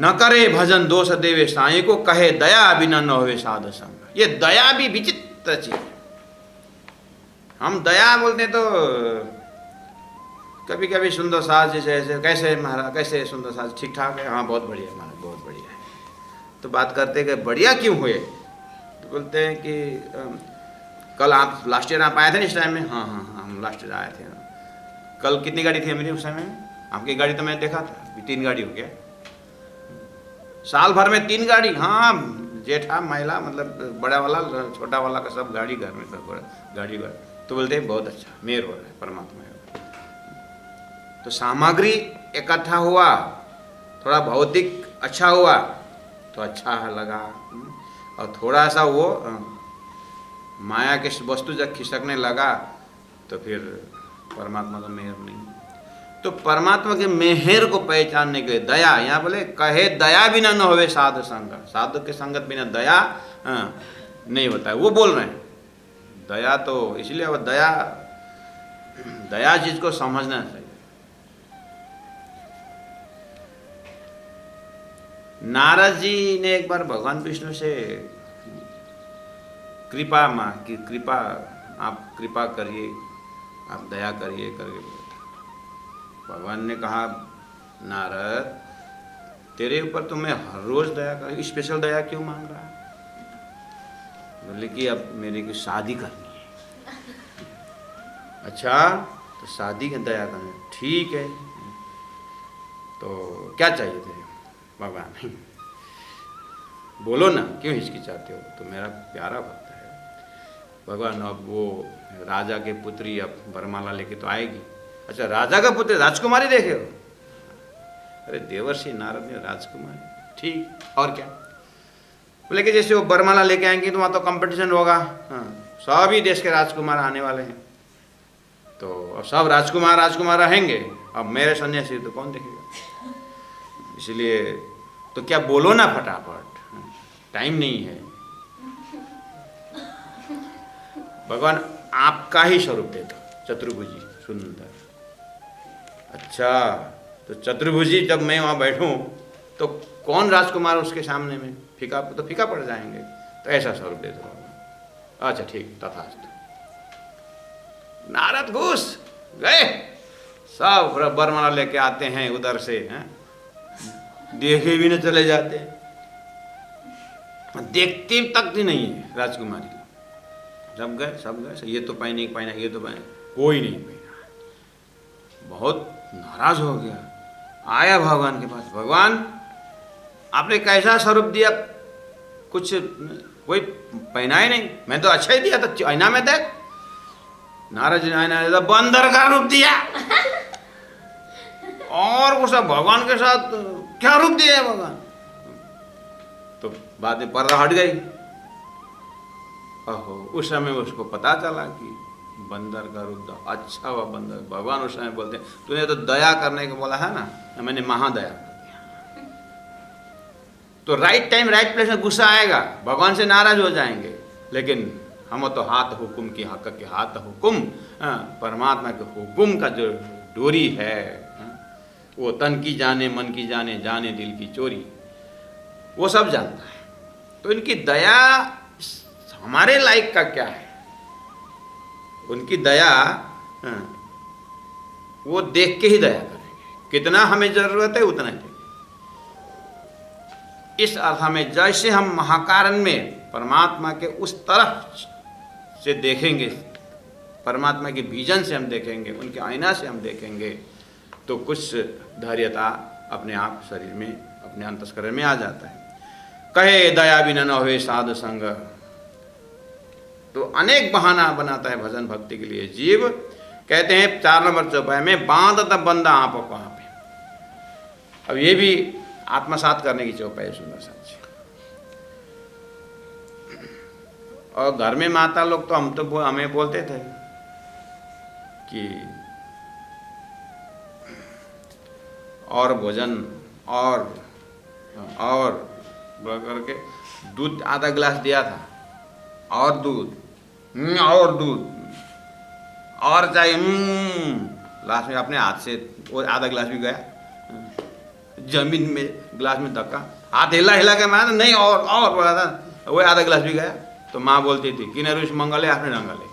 न करे भजन दोष देवे साई को, कहे दया बिना न होवे साध संग। ये दया भी विचित्र चीज है। हम दया बोलते तो कभी कभी सुंदर साज जैसे ऐसे, कैसे महाराज, कैसे सुंदर साज, ठीक ठाक है, हाँ बहुत बढ़िया महाराज, बहुत बढ़िया है। तो बात करते कि बढ़िया क्यों हुए, तो बोलते हैं कि कल आप लास्ट ईयर आप आए थे ना इस टाइम में। हाँ हाँ हाँ, हम लास्ट ईयर आए थे। कल कितनी गाड़ी थी मेरी उस समय में? आपकी गाड़ी तो मैंने देखा था, अभी 3 गाड़ी हो गया। साल भर में 3 गाड़ी? हाँ, जेठा महिला मतलब बड़ा वाला छोटा वाला का सब गाड़ी घर में, सब गाड़ी घर। तो बोलते हैं बहुत अच्छा, मेहर हो रहा है, परमात्मा है। तो सामग्री इकट्ठा हुआ, थोड़ा भौतिक अच्छा हुआ तो अच्छा लगा, और थोड़ा सा वो माया के वस्तु जब खिसकने लगा तो फिर परमात्मा का मेहर नहीं। तो परमात्मा के मेहर को पहचानने के लिए दया, यहाँ बोले कहे दया बिना न होवे साधु संग, साधु के संगत बिना दया नहीं होता है। वो बोल रहे हैं दया, तो इसलिए वो दया, दया चीज को समझना चाहिए। नारद जी ने एक बार भगवान विष्णु से कृपा मांगी, कृपा, आप कृपा करिए, आप दया करिए करके। भगवान ने कहा नारद तेरे ऊपर तो मैं हर रोज दया कर, स्पेशल दया क्यों मांग रहा है? बोले कि अब मेरे की शादी करनी है। अच्छा, तो शादी की दया करनी, ठीक है, तो क्या चाहिए तेरे? भगवान बोलो ना, क्यों हिचकिचाते हो? तो मेरा प्यारा भक्त है। भगवान अब वो राजा के पुत्री अब वरमाला लेके तो आएगी। अच्छा, राजा का पुत्र राजकुमारी देखे हो? अरे देवर्षि नारद ने राजकुमारी, ठीक, और क्या? बोले कि जैसे वो वरमाला लेके आएंगे तो वहाँ तो कंपटीशन होगा, हाँ, सभी देश के राजकुमार आने वाले हैं, तो अब सब राजकुमार राजकुमार रहेंगे, अब मेरे सन्यासी तो कौन देखेगा? इसलिए तो क्या बोलो ना फटाफट, टाइम नहीं है। भगवान आपका ही स्वरूप दे दो, चतुर्भुजी सुंदर। अच्छा, तो चतुर्भुजी जब मैं वहां बैठूं तो कौन राजकुमार उसके सामने में फीका, तो फीका पड़ जाएंगे, तो ऐसा स्वरूप दे दो। अच्छा ठीक, तथास्तु। नारद घुस गए, सब वरमाला लेके आते हैं उधर से, हैं, देखे भी न चले जाते, देखते तक भी नहीं है राजकुमारी। जब गए सब गए, ये तो पहने पहना, ये तो पहने, कोई नहीं पहना। बहुत नाराज हो गया, आया भगवान के पास, भगवान आपने कैसा स्वरूप दिया, कुछ कोई पहना ही नहीं, मैं तो अच्छा ही दिया था, आईना में देख। नारद जी ने आईना में बंदर का रूप दिया, और वो सब भगवान के साथ क्या रूप दिया है भगवान? तो बाद में पर्दा हट गई। ओहो, उस समय उसको पता चला कि बंदर का रूप था। अच्छा हुआ बंदर, भगवान उस समय बोलते हैं तूने तो दया करने को बोला है ना, मैंने महादया कर दिया। तो राइट टाइम राइट प्लेस में गुस्सा आएगा, भगवान से नाराज हो जाएंगे, लेकिन हम तो हाथ हुकुम की हक के हाथ हुकुम, परमात्मा के हुकुम का जो डोरी है, वो तन की जाने मन की जाने, जाने दिल की चोरी, वो सब जानता है। तो इनकी दया हमारे लायक का क्या है? उनकी दया वो देख के ही दया करेंगे, कितना हमें जरूरत है उतना ही देंगे। इस अर्थ में जैसे हम महाकारण में परमात्मा के उस तरफ से देखेंगे, परमात्मा के विजन से हम देखेंगे, उनके आईना से हम देखेंगे, तो कुछ धैर्यता अपने आप शरीर में, अपने अंतस्करण में आ जाता है। कहे दया बिना न होवे साधु संग, तो अनेक बहाना बनाता है भजन भक्ति के लिए जीव। कहते हैं 4 नंबर चौपाई में, बांधत बंदा आप वहां पे। अब ये भी आत्मसात करने की चौपाई सुंदर साची। और घर में माता लोग तो हमें बोलते थे कि और भोजन और करके दूध आधा गिलास दिया था, और दूध और दूध और चाहिए, लास्ट में अपने हाथ से वो आधा गिलास भी गया। जमीन में गिलास में धक्का, हाथ हिला हिला के मारा, नहीं और बोला था, वो आधा गिलास भी गया। तो माँ बोलती थी कि नरुष मंगले आपने रंगले।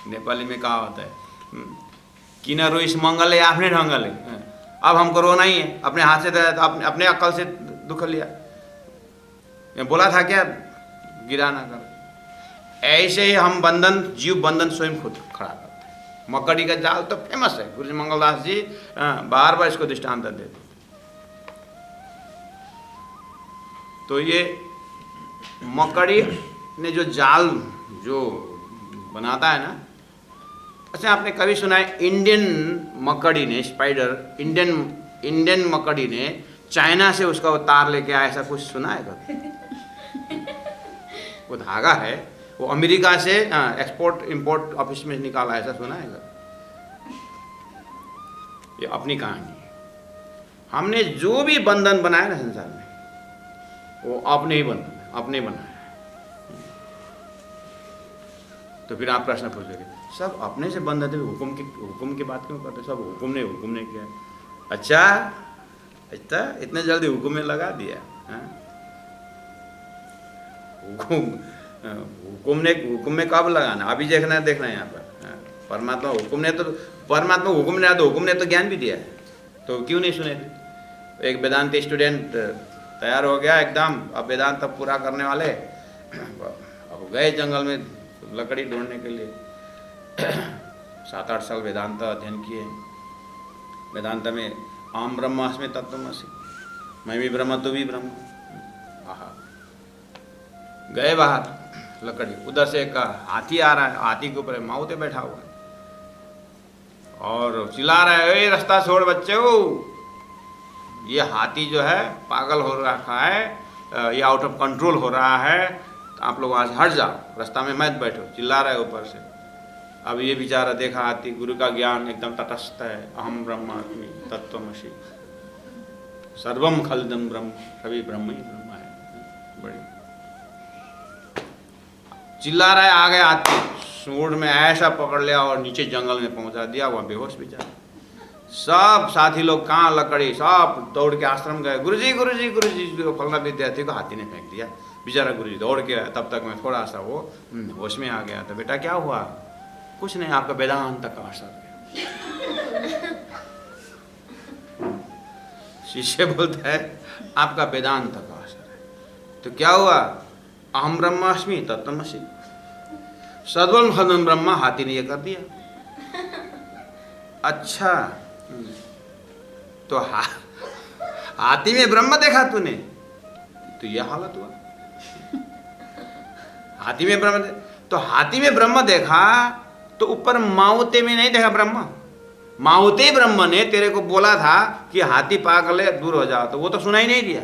नेपाली में कहा होता है किना रोइस मंगले आपने ढंगले। अब हमको रोना ही है, अपने हाथ से तो अपने अक्ल से दुख लिया, मैं बोला था क्या गिरा ना कर। ऐसे ही हम बंधन, जीव बंधन स्वयं खुद खड़ा करते हैं। मकड़ी का जाल तो फेमस है, गुरु मंगलदास जी बार बार इसको दृष्टांत देते। तो ये मकड़ी ने जो जाल जो बनाता है ना, अच्छा आपने कभी सुना है इंडियन मकड़ी ने, स्पाइडर, इंडियन मकड़ी ने चाइना से उसका वो तार लेके आया, ऐसा कुछ सुना है कभी? वो धागा है, वो अमेरिका से एक्सपोर्ट इंपोर्ट ऑफिस में निकाला, ऐसा सुना है कभी? ये अपनी कहानी है। हमने जो भी बंधन बनाया ना संसार में, वो अपने ही बंधन है, अपने बनाया। तो फिर आप प्रश्न पूछोगे, सब अपने से बंध थे, हुक्म की बात क्यों करते? सब हुक्म ने किया। अच्छा इतने जल्दी हुक्म में लगा दिया? हुक्म में कब लगाना? अभी देखना है यहाँ पर। परमात्मा हुक्म ने तो ज्ञान भी दिया है, तो क्यों नहीं सुने थे? एक वेदांत स्टूडेंट तैयार हो गया एकदम, अब वेदांत तब पूरा करने वाले, अब गए जंगल में लकड़ी ढूंढने के लिए। 7-8 साल वेदांत अध्ययन किए। वेदांत में आम ब्रह्मास्मि तत्त्वमसि, मैं भी ब्रह्म तू भी ब्रह्म। आहा, गए बाहर लकड़ी, उधर से एक हाथी आ रहा है, हाथी के ऊपर माउते बैठा हुआ है और चिल्ला रहा है, ए रास्ता छोड़ बच्चे हो, ये हाथी जो है पागल हो रखा है, ये आउट ऑफ कंट्रोल हो रहा है, तो आप लोग वहाँ से हट जाओ, रास्ता में मत बैठो। चिल्ला रहा है ऊपर से। अब ये बेचारा देखा हाथी, गुरु का ज्ञान एकदम तटस्थ है, अहम ब्रह्मास्मि तत्त्वमसि, सर्वम खलिदम ब्रह्म, सभी ब्रह्म ही ब्रह्म है। बड़ी चिल्ला रहा है, आ गया हाथी, सूंड में ऐसा पकड़ लिया और नीचे जंगल में पहुंचा दिया, वहाँ बेहोश बेचारा। सब साथी लोग कहाँ लकड़ी, सब दौड़ के आश्रम गए, गुरुजी गुरुजी गुरुजी, फलना विद्यार्थी को हाथी ने फेंक दिया। बेचारा गुरुजी दौड़ के, तब तक मैं थोड़ा सा वो होश में आ गया। तो बेटा क्या हुआ? कुछ नहीं, आपका वेदांत का असर है। शिष्य बोलता है आपका वेदांत का असर है। तो क्या हुआ? अहम ब्रह्मास्मि तत्त्वमसि, सद्वम खलम ब्रह्मा, हाथी ने ये कर दिया। अच्छा, तो हाथी में ब्रह्म देखा तूने, तो यह हालत हुआ। हाथी में ब्रह्म, तो हाथी में ब्रह्म देखा तो ऊपर माउते में नहीं देखा ब्रह्म। माउते ब्रह्म ने तेरे को बोला था कि हाथी पागल है, दूर हो जाओ, तो वो तो सुना ही नहीं दिया।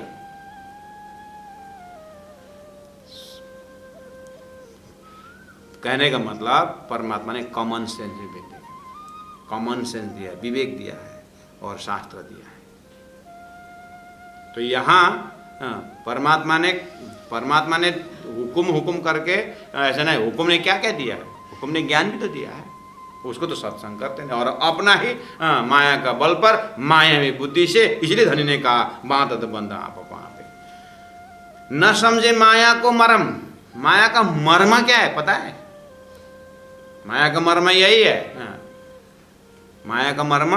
कहने का मतलब परमात्मा ने कॉमन सेंस दिया, कॉमन सेंस दिया, विवेक दिया है और शास्त्र दिया है। तो यहाँ परमात्मा ने हुक्म करके ऐसा नहीं, हुक्म ने क्या क्या दिया है? हुक्म ने ज्ञान भी तो दिया है, उसको तो सत्संग करते हैं और अपना ही माया का बल पर, माया में बुद्धि से, इसलिए धनी ने कहा बात तो बंधा आप वहां पे न समझे माया को मर्म। माया का मर्म क्या है पता है? माया का मर्म यही है। माया का मर्म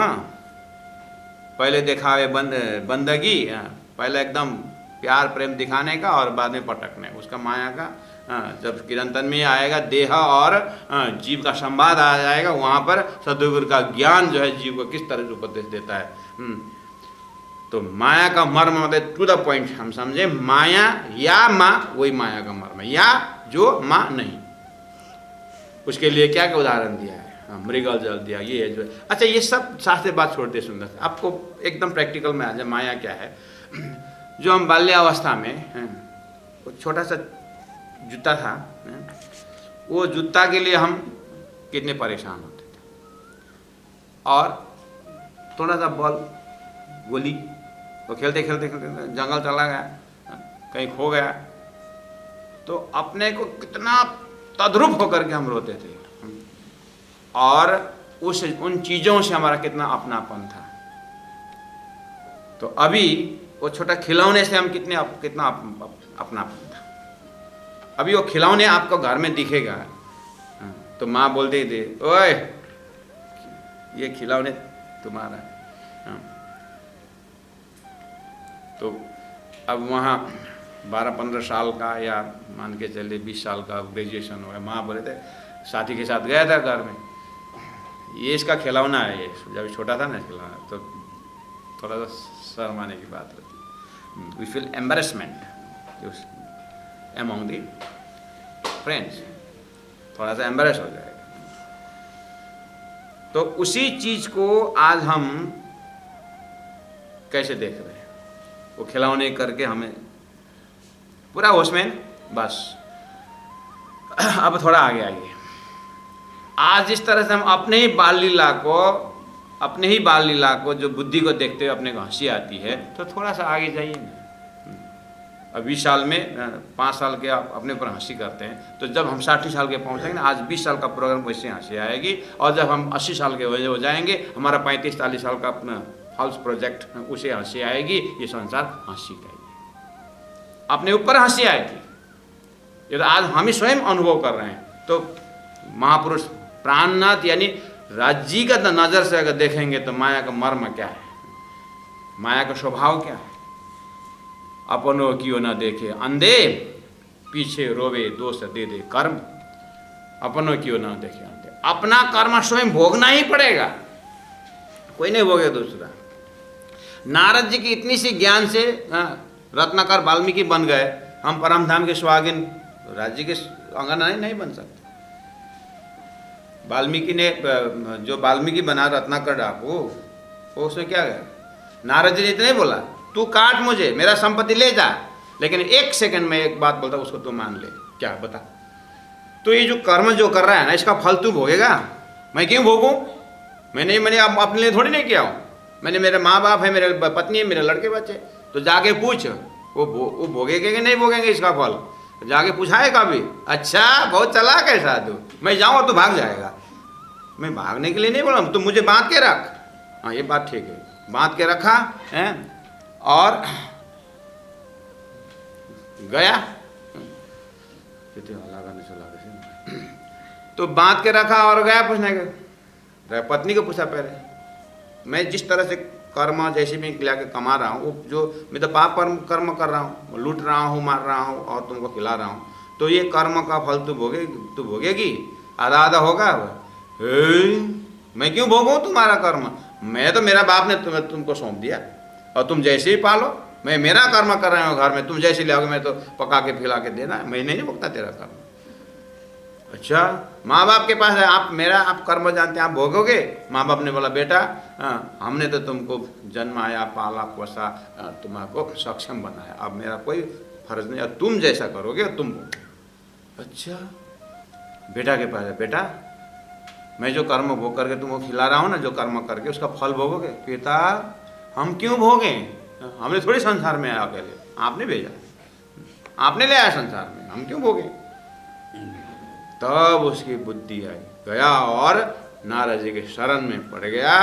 पहले दिखावे बंदगी, पहले एकदम प्यार प्रेम दिखाने का और बाद में पटकने, उसका माया का। जब किरंतन में आएगा देह और जीव का संवाद आ जाएगा, वहाँ पर सद्गुरु का ज्ञान जो है जीव को किस तरह से उपदेश देता है। तो माया का मर्म मतलब टू द पॉइंट हम समझे, माया या माँ वही माया का मर्म, या जो माँ नहीं। उसके लिए क्या क्या उदाहरण दिया है? मृगल जल दिया, ये है जो। अच्छा, ये सब शास्त्र बात छोड़ते सुंदर, आपको एकदम प्रैक्टिकल में आ जाए। माया क्या है? जो हम बाल्यावस्था में वो छोटा सा जूता था, वो जूता के लिए हम कितने परेशान होते थे, और थोड़ा सा बॉल गोली वो खेलते खेलते खेलते जंगल चला गया, कहीं खो गया, तो अपने को कितना तद्रुप होकर के हम रोते थे, और उन चीज़ों से हमारा कितना अपनापन था। तो अभी वो छोटा खिलौने से हम कितना अपनापन था। अभी वो खिलौने आपको घर में दिखेगा तो माँ बोलते ही थे, ओए ये खिलौने तुम्हारा है। तो अब वहाँ 12-15 साल का या मान के चले 20 साल का ग्रेजुएशन हो गया, माँ बोले थे, साथी के साथ गया था घर में, ये इसका खिलौना है, ये जब छोटा था ना खिलौना, तो थोड़ा सा शर्माने की बात होती, we feel embarrassment among the friends, थोड़ा सा एम्बेरस हो जाएगा। तो उसी चीज को आज हम कैसे देख रहे हैं, वो खिलौने करके हमें पूरा होश में बस। अब थोड़ा आगे आइए, आज जिस तरह से हम अपने ही बाल लीला को जो बुद्धि को देखते हुए अपने को हंसी आती है, तो थोड़ा सा आगे जाइए ना। अब 20 साल में 5 साल के आप अपने ऊपर हंसी करते हैं, तो जब हम 60 साल के पहुंचेंगे ना, आज 20 साल का प्रोग्राम वैसे हंसी आएगी, और जब हम 80 साल के हो जाएंगे, हमारा 35-40 साल का अपना हाउस प्रोजेक्ट, उसे हंसी आएगी। ये संसार हंसी का ही, अपने ऊपर हंसी आएगी। ये तो आज हम ही स्वयं अनुभव कर रहे हैं। तो महापुरुष प्राणनाथ यानी राज्य का नजर से अगर देखेंगे तो माया का मर्म क्या है, माया का स्वभाव क्या है। अपनों कियो न देखे अंधे, पीछे रोवे दोष दे दे कर्म। अपनों कियो न देखे अंधे, अपना कर्म स्वयं भोगना ही पड़ेगा, कोई नहीं भोगे दूसरा। नारद जी की इतनी सी ज्ञान से रत्नाकर वाल्मीकि बन गए, हम परमधाम के सुहागिन राज्य के अंगना नहीं बन सकते। वाल्मीकि ने जो वाल्मीकि बना रत्नाकर डाकू, वो उसमें क्या गया, नारद जी ने इतने बोला, तू काट मुझे, मेरा संपत्ति ले जा, लेकिन 1 सेकंड में एक बात बोलता, उसको तू मान ले। क्या बता, तो ये जो कर्म जो कर रहा है ना, इसका फल तू भोगेगा। मैं क्यों भोगूं? मैंने अपने लिए थोड़ी नहीं किया हूं, मैंने, मेरे माँ बाप है, मेरे पत्नी है, मेरे लड़के बच्चे। तो जाके पूछ, वो भोगेंगे कि नहीं भोगेंगे इसका फल, जाके पूछाएगा भी। अच्छा बहुत चालाक है साधु, मैं जाऊँ और तू भाग जाएगा। मैं भागने के लिए नहीं बोला, तुम मुझे बांध के रख। हाँ ये बात ठीक है, बांध के रखा है और गया, तो बांध के रखा और गया पूछने का। पत्नी को पूछा पहले, मैं जिस तरह से कर्म जैसे भी ला के कमा रहा हूँ, जो मैं तो पाप कर्म कर रहा हूँ, लूट रहा हूँ, मार रहा हूँ और तुमको खिला रहा हूँ, तो ये कर्म का फल तू भोगेगी, आधा आधा होगा। मैं क्यों भोगूं तुम्हारा कर्म, मैं तो, मेरा बाप ने तुमको सौंप दिया और तुम जैसे ही पालो। मैं मेरा कर्म कर रहा हूँ घर में, तुम जैसे लाओगे मैं तो पका के खिला के देना, मैं नहीं भोगता तेरा कर्म। अच्छा, माँ बाप के पास है, आप कर्म जानते हैं, आप भोगोगे। माँ बाप ने बोला, बेटा हमने तो तुमको जन्माया, पाला पोसा, तुम्हारा सक्षम बनाया, अब मेरा कोई फर्ज नहीं, अब तुम जैसा करोगे तुम भोगोगे। अच्छा, बेटा के पास है, बेटा मैं जो कर्म भोग करके तुमको खिला रहा हूँ ना, जो कर्म करके उसका फल भोगोगे। पिता हम क्यों भोगे, हमने थोड़ी संसार में आया अकेले, आपने भेजा, आपने ले आया संसार में, हम क्यों भोगे। तब उसकी बुद्धि आई, गया और नारद जी के शरण में पड़ गया।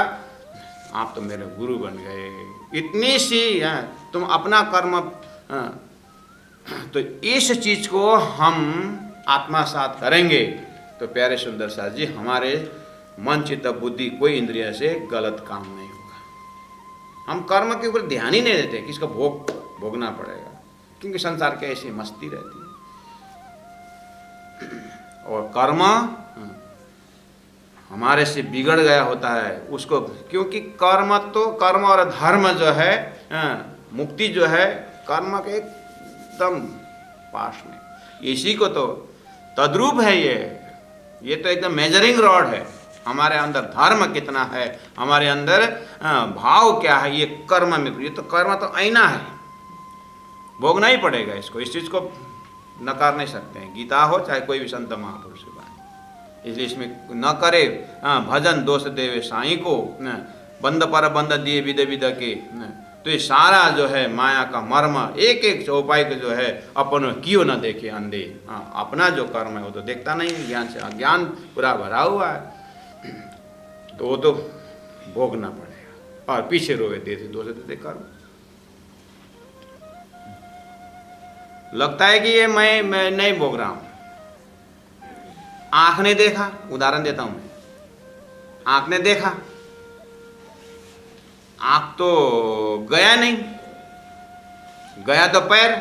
आप तो मेरे गुरु बन गए, इतनी सी है तुम अपना कर्म। तो इस चीज को हम आत्मसात करेंगे तो प्यारे सुंदर साथ जी, हमारे मन चित्त बुद्धि कोई इंद्रिय से गलत काम नहीं होगा। हम कर्म के ऊपर ध्यान ही नहीं देते कि इसका भोगना पड़ेगा, क्योंकि संसार की ऐसी मस्ती रहती है। और कर्म हमारे से बिगड़ गया होता है उसको, क्योंकि कर्म और धर्म जो है, मुक्ति जो है कर्म के एकदम पास में, इसी को तो तद्रूप है। ये तो एकदम मेजरिंग रॉड है। हमारे अंदर धर्म कितना है, हमारे अंदर भाव क्या है, ये कर्म में, ये तो कर्म तो आईना है, भोगना ही पड़ेगा इसको, इस चीज को नकार नहीं सकते हैं। गीता हो चाहे कोई भी संत महापुरुष की बात, इसलिए इसमें न करे भजन दोष देवे साईं को, बंद पर बंद दिए विद विद के। तो ये सारा जो है माया का मर्म, एक एक चौपाई का जो है, अपन क्यों न देखे अंधे। अपना जो कर्म है वो तो देखता नहीं है, ज्ञान से अज्ञान पूरा भरा हुआ है, तो वो तो भोगना पड़ेगा। और पीछे रोवे दे दोष देते कर्म। लगता है कि ये मैं नहीं भोग रहा हूं। आंख ने देखा, उदाहरण देता हूं मैं, आंख ने देखा, आंख तो गया नहीं, गया तो पैर,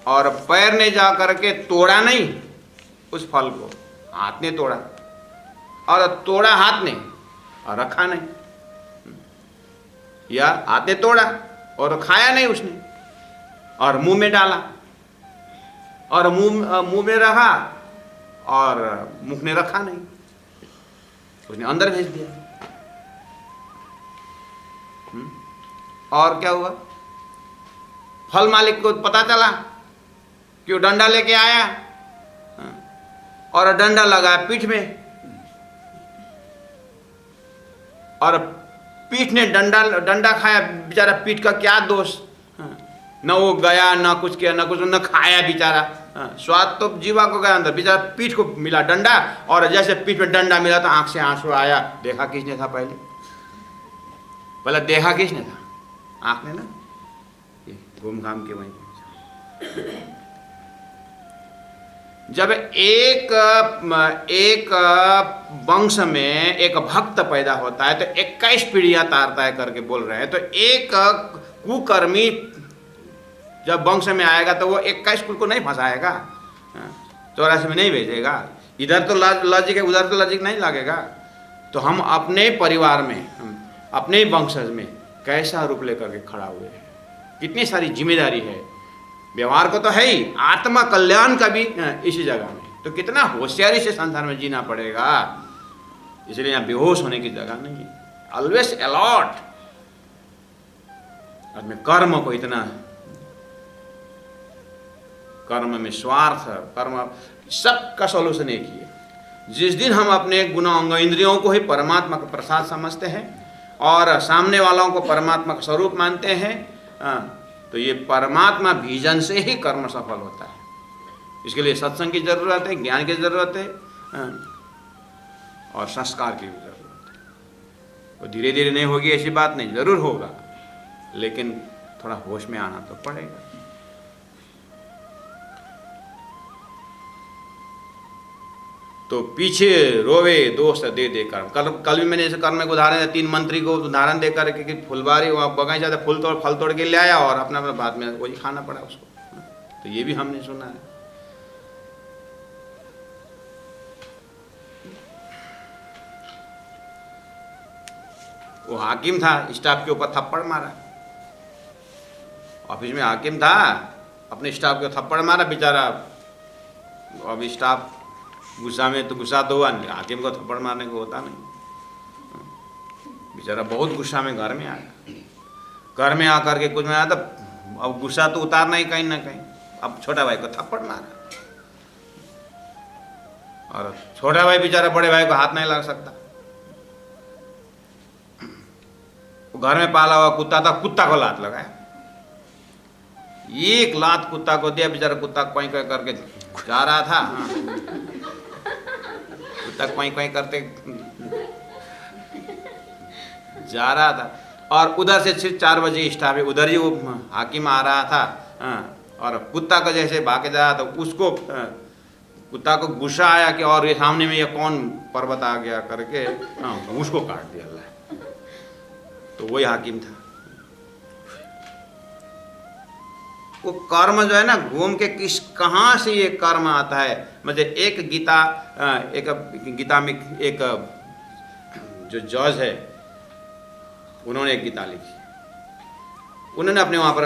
और पैर ने जा करके तोड़ा नहीं उस फल को, हाथ ने तोड़ा, और तोड़ा हाथ ने और रखा नहीं, या हाथ ने तोड़ा और खाया नहीं उसने, और मुंह में डाला, और मुंह में रखा और मुख ने रखा नहीं, उसने अंदर भेज दिया। और क्या हुआ? फल मालिक को पता चला कि वो डंडा लेके आया और डंडा लगाया पीठ में, और पीठ ने डंडा खाया। बेचारा पीठ का क्या दोष, न वो गया, न कुछ किया, न कुछ, न खाया बेचारा। स्वाद तो जीवा को गया अंदर, बेचारा पीठ को मिला डंडा, और जैसे पीठ में डंडा मिला तो आंख से आंसू आया। देखा किसने था? पहले देखा किसने था? आंख ने ना, ये घूम घाम के वहीं। जब एक वंश में एक भक्त पैदा होता है तो 21 पीढ़ियां तारता है करके बोल रहे हैं। तो एक कुकर्मी जब वंश में आएगा तो वो 21 कुल को नहीं फंसाएगा, 84 में नहीं भेजेगा। इधर तो लॉजिक है, उधर तो लॉजिक नहीं लगेगा। तो हम अपने परिवार में, हम अपने वंशज में कैसा रूप लेकर के खड़ा हुए हैं, कितनी सारी जिम्मेदारी है। व्यवहार को तो है ही, आत्मा कल्याण का भी इसी जगह में। तो कितना होशियारी से संसार में जीना पड़ेगा। इसलिए यहाँ बेहोश होने की जगह नहीं है, ऑलवेज अलर्ट। और मैं कर्म को इतना, कर्म में स्वार्थ, कर्म सबका सॉल्यूशन एक ही है। जिस दिन हम अपने गुण अंग इंद्रियों को ही परमात्मा का प्रसाद समझते हैं और सामने वालों को परमात्मा का स्वरूप मानते हैं, तो ये परमात्मा विजन से ही कर्म सफल होता है। इसके लिए सत्संग की जरूरत है, ज्ञान की जरूरत है, और संस्कार की भी जरूरत है। वो धीरे धीरे नहीं होगी ऐसी बात नहीं, जरूर होगा, लेकिन थोड़ा होश में आना तो पड़ेगा। तो पीछे रोवे दोस्त दे दे कर्म। कल भी मैंने ऐसे कर्म में उदाहरण दिया, 3 मंत्री को उदाहरण देकर कि फुलबारी बगीचा से फल तोड़ के ले आया और अपना बाद में वही खाना पड़ा उसको। तो ये भी हमने सुना है। वो हाकिम था, स्टाफ के ऊपर थप्पड़ मारा। ऑफिस में हाकिम था, अपने स्टाफ को थप्पड़ मारा बेचारा। अब स्टाफ गुस्सा में, तो गुस्सा तो हुआ नहीं, हाकिम को थप्पड़ मारने को होता नहीं। बेचारा बहुत गुस्सा में घर में आया। घर में आकर के कुछ में आया तो अब गुस्सा तो उतारना ही कहीं ना कहीं। अब छोटा भाई को थप्पड़ मारा, और छोटा भाई बेचारा बड़े भाई को हाथ नहीं लगा सकता। वो घर में पाला हुआ कुत्ता था, कुत्ता को लात लगाया। एक लात कुत्ता को दिया, बेचारा कुत्ता कोई कोई करके जा रहा था। कुत्ता कोई कोई करते जा रहा था, और उधर से सिर्फ 4 बजे स्टाफ है, उधर ही वो हाकिम आ रहा था। और कुत्ता को जैसे भागे जा रहा था, उसको कुत्ता को गुस्सा आया कि और ये सामने में ये कौन पर्वत आ गया करके उसको काट दिया अल्लाह। तो वही हाकिम था। वो कर्म जो है ना, घूम के कहाँ से ये कर्म आता है। मतलब एक गीता में एक जो जज है, उन्होंने एक गीता लिखी। उन्होंने अपने वहाँ पर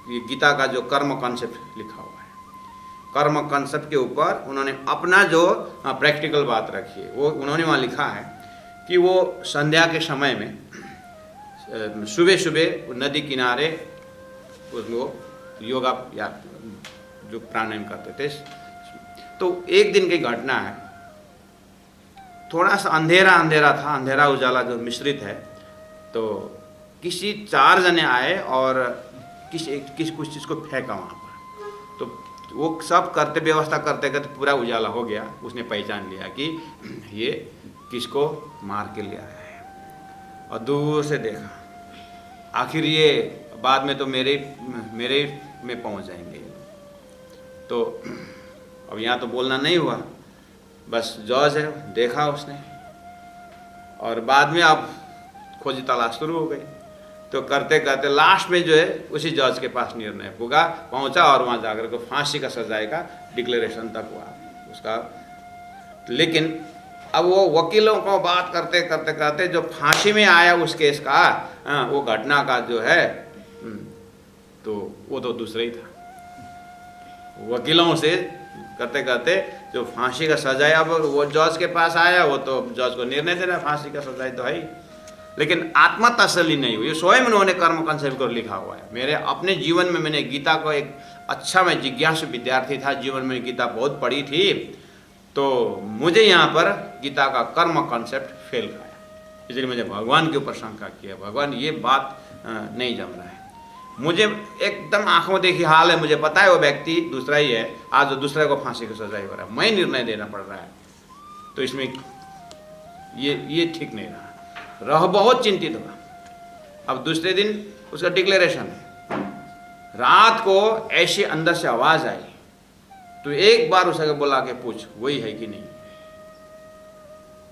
ये गीता का जो कर्म कॉन्सेप्ट लिखा हुआ है, कर्म कॉन्सेप्ट के ऊपर उन्होंने अपना जो प्रैक्टिकल बात रखी है, वो उन्होंने वहाँ लिखा है कि वो संध्या के समय में सुबह सुबह नदी किनारे उसको योगा या जो प्राणायाम करते थे। तो एक दिन की घटना है, थोड़ा सा अंधेरा था, अंधेरा उजाला जो मिश्रित है। तो किसी 4 जने आए और कुछ चीज़ को फेंका वहाँ पर। तो वो सब करते, व्यवस्था करते करते पूरा उजाला हो गया। उसने पहचान लिया कि ये किसको मार के ले आया है, और दूर से देखा। आखिर ये बाद में तो मेरे में पहुंच जाएंगे। तो अब यहाँ तो बोलना नहीं हुआ, बस जज है, देखा उसने, और बाद में अब खोज तलाश शुरू हो गई। तो करते करते लास्ट में जो है उसी जज के पास निर्णय पहुंचा और वहाँ जाकर के फांसी का सजाए का डिक्लेरेशन तक हुआ उसका। लेकिन अब वो वकीलों को बात करते करते करते जो फांसी में आया उस केस का वो घटना का जो है तो वो तो दूसरा ही था। वकीलों से करते करते जो फांसी का सजाए, अब वो जज के पास आया, वो तो जज को निर्णय देना फांसी का सजाए तो है ही, लेकिन आत्मा तसल्ली नहीं हुई। स्वयं उन्होंने कर्म कंसेप्ट को लिखा हुआ है। मेरे अपने जीवन में मैंने गीता को एक अच्छा, मैं जिज्ञासु विद्यार्थी था, जीवन में गीता बहुत पढ़ी थी, तो मुझे यहाँ पर गीता का कर्म कॉन्सेप्ट फेल खाया। इसलिए मुझे भगवान के ऊपर शंका किया, भगवान ये बात नहीं जम रहा है। मुझे एकदम आंखों देखी हाल है, मुझे पता है वो व्यक्ति दूसरा ही है, आज दूसरे को फांसी की सजा हो रहा है, मैं निर्णय देना पड़ रहा है, तो इसमें ये ठीक नहीं रहा। बहुत चिंतित हुआ। अब दूसरे दिन उसका डिक्लेरेशन है, रात को ऐसी अंदर से आवाज आई, तो एक बार उसे बोला के पूछ वही है कि नहीं,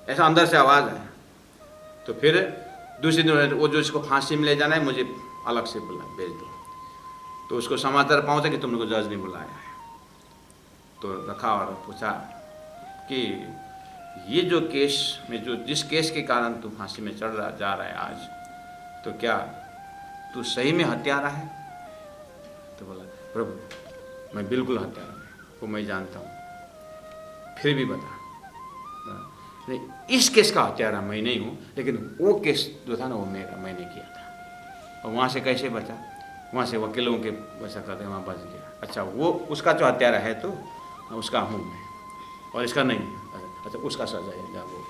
ऐसा अंदर से आवाज आया। तो फिर दूसरे दिन वो जो इसको फांसी में ले जाना है मुझे अलग से बोला भेज दो, तो उसको समाचार पहुंचा कि तुमने को जज ने बुलाया है। तो रखा और पूछा कि ये जो केस में जो जिस केस के कारण तू फांसी में चढ़ जा रहा है आज, तो क्या तू सही में हत्यारा है? तो बोला प्रभु मैं बिल्कुल हत्यारा हूँ, वो मैं जानता हूँ, फिर भी बता। नहीं, इस केस का हत्यारा मैं नहीं हूँ, लेकिन वो केस जो था ना वो मैंने किया था। और वहाँ से कैसे बचा? वहाँ से वकीलों के वैसा करते वहाँ बच गया। अच्छा वो उसका जो हत्यारा है तो उसका हूँ मैं, और इसका नहीं। अच्छा उसका सजा है जा वो।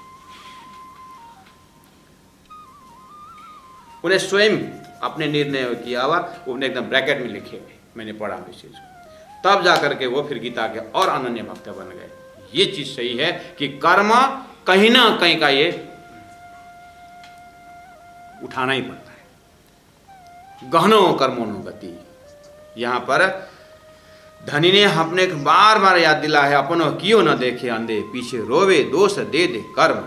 उन्हें स्वयं अपने निर्णय किया हुआ, उन्हें एकदम ब्रैकेट में लिखे हुए, मैंने पढ़ा इस चीज़ को, तब जाकर के वो फिर गीता के और अनन्य भक्त बन गए। ये चीज़ सही है कि कर्म कहीं ना कहीं का ये उठाना ही पड़ता है। गहनो कर्मोनो गति, यहाँ पर धनी ने अपने बार बार याद दिला है, अपनो कियो न देखे अंधे, पीछे रोवे दोष दे दे कर्म।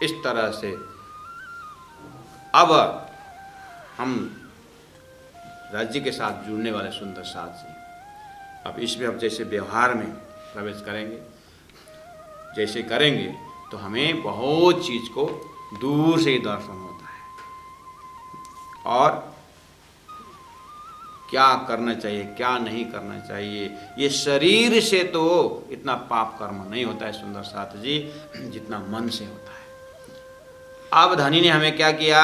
इस तरह से अब हम राज्य के साथ जुड़ने वाले सुंदर साथ जी, अब इसमें अब जैसे व्यवहार में प्रवेश करेंगे, जैसे करेंगे तो हमें बहुत चीज को दूर से ही दर्शन होता है, और क्या करना चाहिए क्या नहीं करना चाहिए, ये शरीर से तो इतना पाप कर्म नहीं होता है सुंदर साथ जी, जितना मन से होता है। अब धनी ने हमें क्या किया,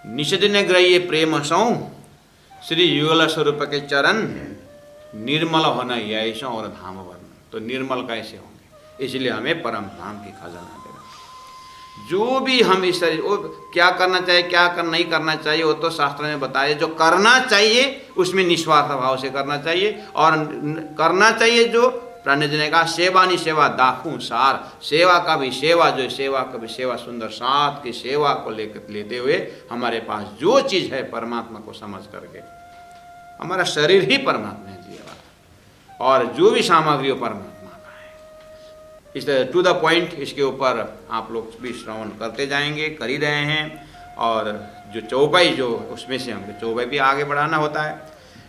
निषदिन ग्रह्य प्रेम सौ श्री युगल स्वरूप के चरण निर्मल होना यश और धाम वर्ण। तो निर्मल कैसे होंगे, इसलिए हमें परम धाम की खजाना देगा। जो भी हम इस वो क्या करना चाहिए क्या नहीं करना चाहिए वो तो शास्त्र में बताया। जो करना चाहिए उसमें निस्वार्थ भाव से करना चाहिए, और करना चाहिए जो प्राण्य जी ने कहा सेवा नहीं सेवा दाखू सार, सेवा का भी सेवा जो सेवा का भी सेवा, सुंदर साथ की सेवा को लेते हुए हमारे पास जो चीज़ है परमात्मा को समझ करके, हमारा शरीर ही परमात्मा है जी, और जो भी सामग्री परमात्मा का है। इस टू द पॉइंट इसके ऊपर आप लोग भी श्रवण करते जाएंगे, कर ही रहे हैं। और जो चौपाई जो उसमें से हमको चौपाई भी आगे बढ़ाना होता है,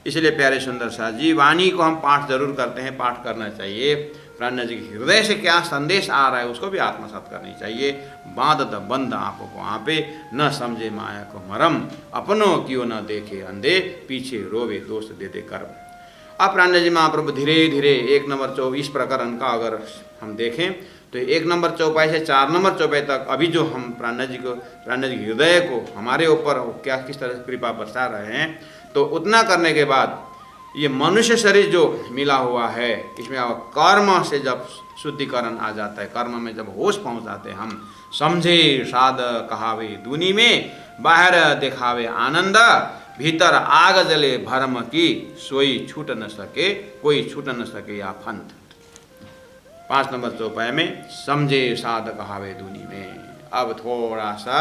इसलिए प्यारे सुंदर साथ जी वाणी को हम पाठ जरूर करते हैं, पाठ करना चाहिए। प्राण जी के हृदय से क्या संदेश आ रहा है उसको भी आत्मसात करनी चाहिए। बांध द बंद आंखों को आपे, न समझे माया को मरम, अपनों क्यों न देखे अंधे, पीछे रोवे दोष दे दे कर्म। अब प्राण जी महाप्रभु धीरे धीरे 1 नंबर 24 प्रकरण का अगर हम देखें तो 1 नंबर चौपाई से 4 नंबर चौपाई तक अभी जो हम प्राण जी हृदय को हमारे ऊपर क्या किस तरह से कृपा बरसा रहे हैं, तो उतना करने के बाद ये मनुष्य शरीर जो मिला हुआ है इसमें कर्म से जब शुद्धिकरण आ जाता है, कर्म में जब होश पहुंच जाते हैं हम, समझे साध कहावे दूनी में, बाहर दिखावे आनंद, भीतर आग जले भरम की, सोई छूट न सके कोई छूट न सके या फंत। 5 नंबर चौपाई में समझे साध कहावे दूनी में। अब थोड़ा सा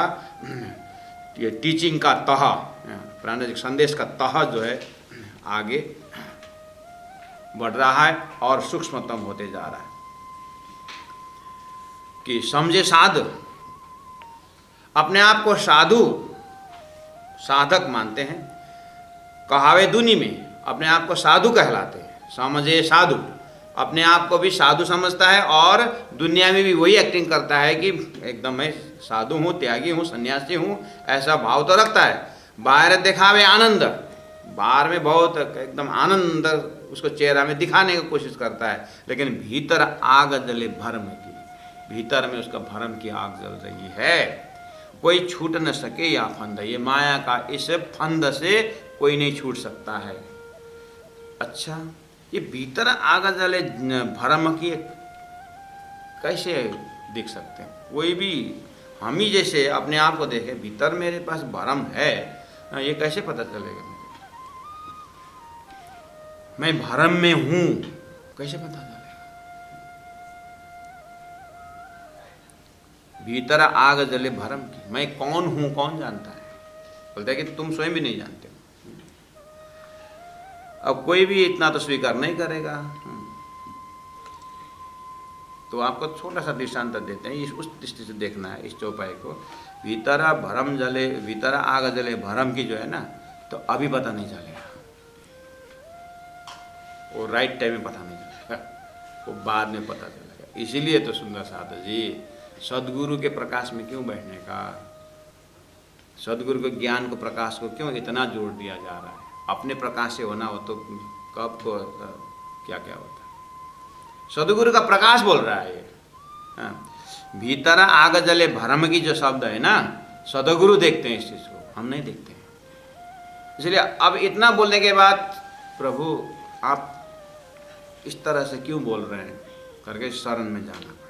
ये टीचिंग का तह प्राण जी संदेश का तह जो है आगे बढ़ रहा है और सूक्ष्मतम होते जा रहा है कि समझे साधु, अपने आप को साधु साधक मानते हैं, कहावे दुनी में अपने आप को साधु कहलाते हैं। समझे साधु, अपने आप को भी साधु समझता है और दुनिया में भी वही एक्टिंग करता है कि एकदम मैं साधु हूँ, त्यागी हूँ, सन्यासी हूँ, ऐसा भाव तो रखता है। बाहर दिखावे आनंद, बाहर में बहुत एकदम आनंद उसको चेहरा में दिखाने की कोशिश करता है, लेकिन भीतर आग जले भरम की, भीतर में उसका भरम की आग जल रही है। कोई छूट न सके या फंद, ये माया का इस फंद से कोई नहीं छूट सकता है। अच्छा, ये भीतर आग जले भरम की कैसे दिख सकते हैं? कोई भी हम ही जैसे अपने आप को देखे, भीतर मेरे पास भरम है, ये कैसे पता चलेगा? मैं भरम में हूं, कैसे पता चलेगा? भीतर आग जले भरम की, मैं कौन हूं कौन जानता है? बोलता है कि तुम स्वयं भी नहीं जानते। अब कोई भी इतना तो स्वीकार नहीं करेगा। तो आपको छोटा सा दृष्टांत देते हैं, उस दृष्टि से देखना है इस चौपाई को। भीतर भरम जले, भीतर आग जले भरम की जो है ना, तो अभी पता नहीं चलेगा, वो राइट टाइम में पता नहीं चलेगा, वो बाद में पता चलेगा। इसीलिए तो सुंदर साधु जी सदगुरु के प्रकाश में क्यों बैठने का, सदगुरु के ज्ञान को प्रकाश को क्यों इतना जोर दिया जा रहा है? अपने प्रकाश से होना हो तो कब को क्या क्या होता है? सदगुरु का प्रकाश बोल रहा है ये। भीतर आग जले भरम की जो शब्द है ना, सदगुरु देखते हैं इस चीज को, हम नहीं देखते हैं। इसलिए अब इतना बोलने के बाद प्रभु आप इस तरह से क्यों बोल रहे हैं करके शरण में जाना पड़ेगा,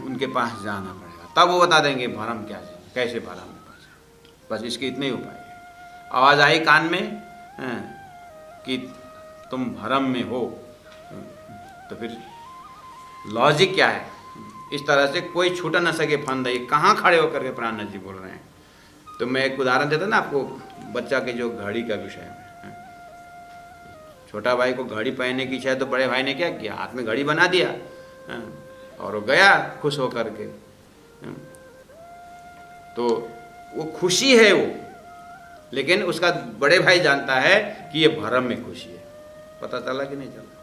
उनके पास जाना पड़ेगा, तब वो बता देंगे भरम क्या है, कैसे भरम में पास। बस इसके इतने ही उपाय है। आवाज आई कान में कि तुम भरम में हो, तो फिर लॉजिक क्या है? इस तरह से कोई छूट न सके फंद, ये कहाँ खड़े होकर के प्राणनाथ जी बोल रहे हैं। तो मैं एक उदाहरण देता ना आपको, बच्चा के जो घड़ी का विषय में, छोटा भाई को घड़ी पहनने की इच्छा है तो बड़े भाई ने क्या किया, हाथ में घड़ी बना दिया और वो गया खुश होकर के। तो वो खुशी है वो, लेकिन उसका बड़े भाई जानता है कि ये भरम में खुशी है। पता चला कि नहीं चला?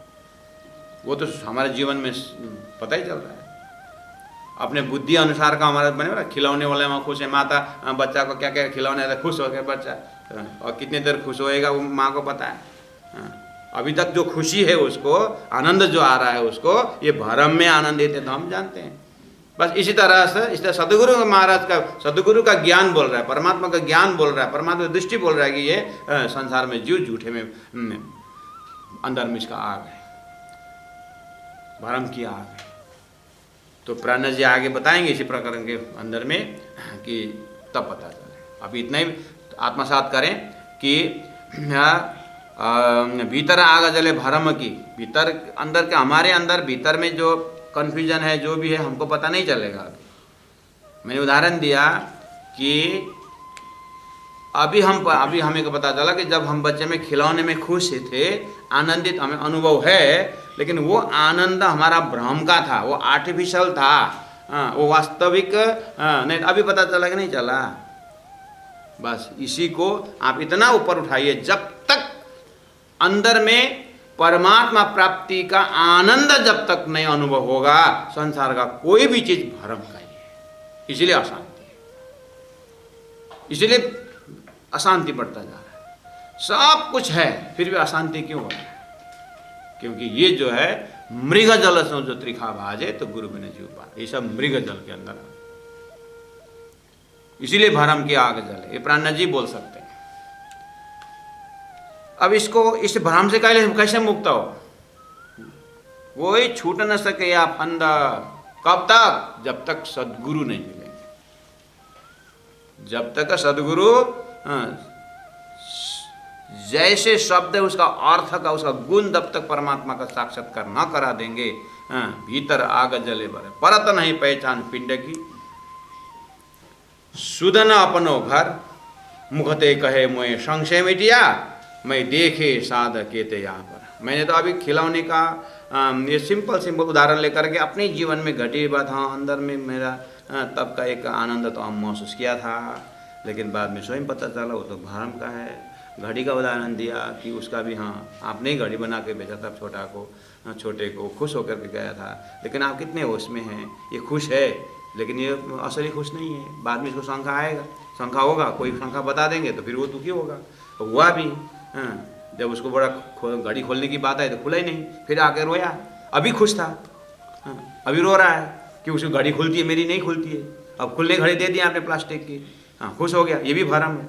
वो तो हमारे जीवन में पता ही चल रहा है। अपने बुद्धि अनुसार का हमारा बने वाला, खिलौने वाले में खुश है, माता बच्चा को क्या क्या खिलौने है, खुश हो गया बच्चा, और कितनी देर खुश होएगा वो माँ को पता है। अभी तक जो खुशी है उसको, आनंद जो आ रहा है उसको, ये भरम में आनंदित है तो हम जानते हैं। बस इसी तरह से इस तरह सदगुरु महाराज का, सदगुरु का ज्ञान बोल रहा है, परमात्मा का ज्ञान बोल रहा है, परमात्मा की दृष्टि बोल रहा है कि ये संसार में जीव झूठे में अंदर में इसका आग है, भरम की आग है। तो प्राणनाथ जी आगे बताएंगे इसी प्रकरण के अंदर में कि तब पता चले। अभी इतना ही आत्मसात करें कि भीतर आग जले भरम की, भीतर अंदर के हमारे अंदर भीतर में जो कन्फ्यूजन है, जो भी है, हमको पता नहीं चलेगा। मैंने उदाहरण दिया कि अभी हमें को पता चला कि जब हम बच्चे में खिलौने में खुश थे, आनंदित हमें अनुभव है, लेकिन वो आनंद हमारा भ्रम का था, वो आर्टिफिशियल था, वो वास्तविक नहीं। अभी पता चला कि नहीं चला? बस इसी को आप इतना ऊपर उठाइए, जब तक अंदर में परमात्मा प्राप्ति का आनंद जब तक नहीं अनुभव होगा, संसार का कोई भी चीज भ्रम का ही है। इसलिए अशांति है, इसलिए अशांति बढ़ता जा रहा है। सब कुछ है फिर भी अशांति क्यों हो रहा है? क्योंकि ये जो है मृग जल से जो त्रिखा भाजे तो गुरु बिन जीव पार, ये सब मृग जल के अंदर, इसीलिए भरम की आग जले, ये प्राणनाथ जी बोल सकते हैं। अब इसको, इस भ्रम से कैसे मुक्त हो? कोई छूट न सके या फंद, कब तक? जब तक सदगुरु नहीं मिलेंगे, जब तक सदगुरु जैसे शब्द है उसका अर्थ का, उसका गुण जब तक परमात्मा का साक्षात्कार न करा देंगे, भीतर आग जले भरे, परत नहीं पहचान पिंड की, सुदन अपनो घर मुखते कहे मोए संशय मिटिया, मैं देखे साध केते यहाँ पर। मैंने तो अभी खिलौने का ये सिंपल उदाहरण लेकर के अपने जीवन में घटी बात, हाँ अंदर में मेरा तब का एक आनंद तो हम महसूस किया था, लेकिन बाद में स्वयं पता चला वो तो भ्रम का है। घड़ी का उदाहरण दिया कि उसका भी, हाँ आपने ही घड़ी बना के बेचा था छोटे को खुश होकर के गया था, लेकिन आप कितने होश में हैं, ये खुश है लेकिन ये असली खुश नहीं है। बाद में इसको शंका आएगा, शंका होगा, कोई शंका बता देंगे तो फिर वो दुखी होगा। तो हुआ भी, हाँ जब उसको बड़ा घड़ी खोलने की बात आई तो खुला ही नहीं, फिर आके रोया। अभी खुश था, हाँ अभी रो रहा है कि उसकी घड़ी खुलती है, मेरी नहीं खुलती है। अब खुलने घड़ी दे दी आपने प्लास्टिक की, हाँ खुश हो गया, ये भी भरम है।